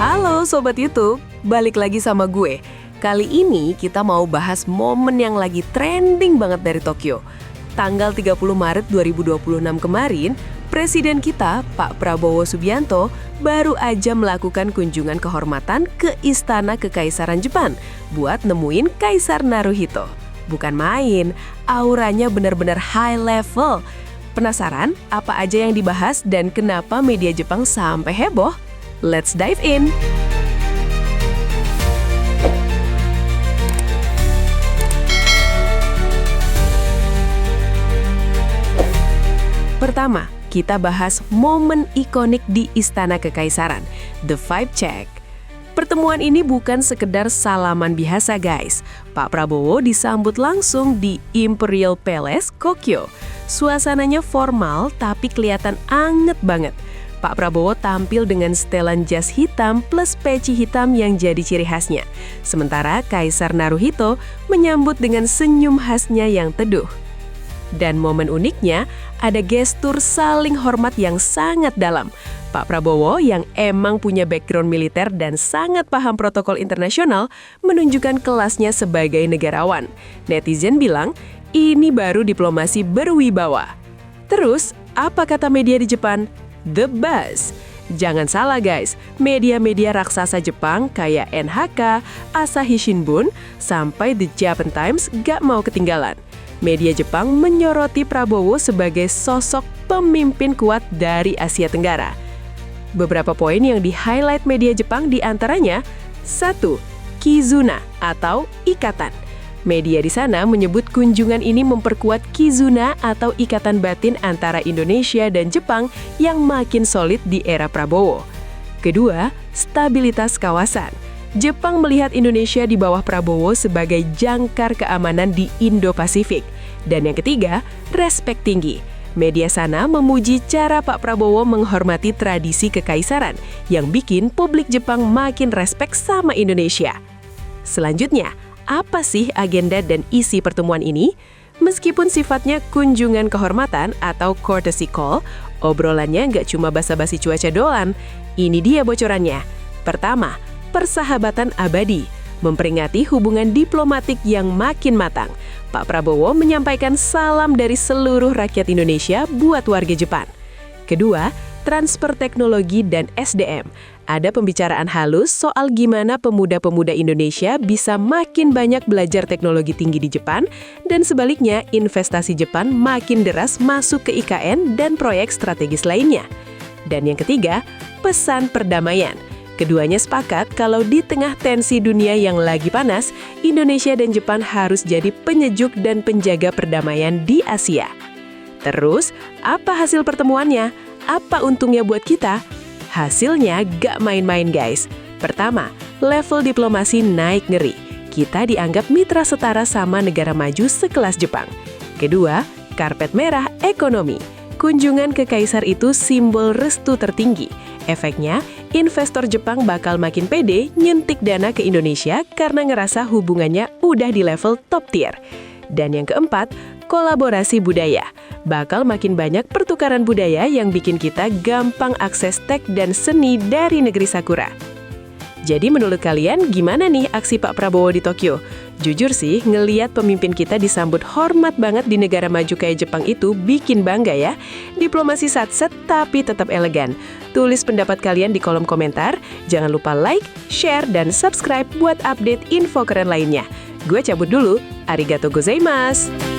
Halo Sobat YouTube, balik lagi sama gue. Kali ini kita mau bahas momen yang lagi trending banget dari Tokyo. Tanggal 30 Maret 2026 kemarin, Presiden kita, Pak Prabowo Subianto, baru aja melakukan kunjungan kehormatan ke Istana Kekaisaran Jepang buat nemuin Kaisar Naruhito. Bukan main, auranya benar-benar high level. Penasaran apa aja yang dibahas dan kenapa media Jepang sampai heboh? Let's dive in! Pertama, kita bahas momen ikonik di Istana Kekaisaran, The Vibe Check. Pertemuan ini bukan sekedar salaman biasa guys. Pak Prabowo disambut langsung di Imperial Palace, Tokyo. Suasananya formal tapi kelihatan anget banget. Pak Prabowo tampil dengan setelan jas hitam plus peci hitam yang jadi ciri khasnya. Sementara Kaisar Naruhito menyambut dengan senyum khasnya yang teduh. Dan momen uniknya, ada gestur saling hormat yang sangat dalam. Pak Prabowo yang emang punya background militer dan sangat paham protokol internasional menunjukkan kelasnya sebagai negarawan. Netizen bilang, ini baru diplomasi berwibawa. Terus, apa kata media di Jepang? The buzz. Jangan salah guys, media-media raksasa Jepang kayak NHK, Asahi Shimbun, sampai The Japan Times gak mau ketinggalan. Media Jepang menyoroti Prabowo sebagai sosok pemimpin kuat dari Asia Tenggara. Beberapa poin yang di-highlight media Jepang diantaranya, 1. Kizuna atau ikatan. Media di sana menyebut kunjungan ini memperkuat kizuna atau ikatan batin antara Indonesia dan Jepang yang makin solid di era Prabowo. Kedua, stabilitas kawasan. Jepang melihat Indonesia di bawah Prabowo sebagai jangkar keamanan di Indo-Pasifik. Dan yang ketiga, respek tinggi. Media sana memuji cara Pak Prabowo menghormati tradisi kekaisaran yang bikin publik Jepang makin respek sama Indonesia. Selanjutnya, apa sih agenda dan isi pertemuan ini? Meskipun sifatnya kunjungan kehormatan atau courtesy call, obrolannya nggak cuma basa-basi cuaca doang. Ini dia bocorannya. Pertama, persahabatan abadi, memperingati hubungan diplomatik yang makin matang. Pak Prabowo menyampaikan salam dari seluruh rakyat Indonesia buat warga Jepang. Kedua, transfer teknologi dan SDM. Ada pembicaraan halus soal gimana pemuda-pemuda Indonesia bisa makin banyak belajar teknologi tinggi di Jepang, dan sebaliknya investasi Jepang makin deras masuk ke IKN dan proyek strategis lainnya. Dan yang ketiga, pesan perdamaian. Keduanya sepakat kalau di tengah tensi dunia yang lagi panas, Indonesia dan Jepang harus jadi penyejuk dan penjaga perdamaian di Asia. Terus, apa hasil pertemuannya? Apa untungnya buat kita? Hasilnya gak main-main guys. Pertama, level diplomasi naik ngeri. Kita dianggap mitra setara sama negara maju sekelas Jepang. Kedua, karpet merah ekonomi. Kunjungan ke Kaisar itu simbol restu tertinggi. Efeknya, investor Jepang bakal makin pede nyentik dana ke Indonesia karena ngerasa hubungannya udah di level top tier. Dan yang keempat, kolaborasi budaya. Bakal makin banyak pertukaran budaya yang bikin kita gampang akses tech dan seni dari negeri Sakura. Jadi menurut kalian gimana nih aksi Pak Prabowo di Tokyo? Jujur sih, ngeliat pemimpin kita disambut hormat banget di negara maju kayak Jepang itu bikin bangga ya. Diplomasi satset tapi tetap elegan. Tulis pendapat kalian di kolom komentar. Jangan lupa like, share, dan subscribe buat update info keren lainnya. Gue cabut dulu. Arigatou gozaimasu!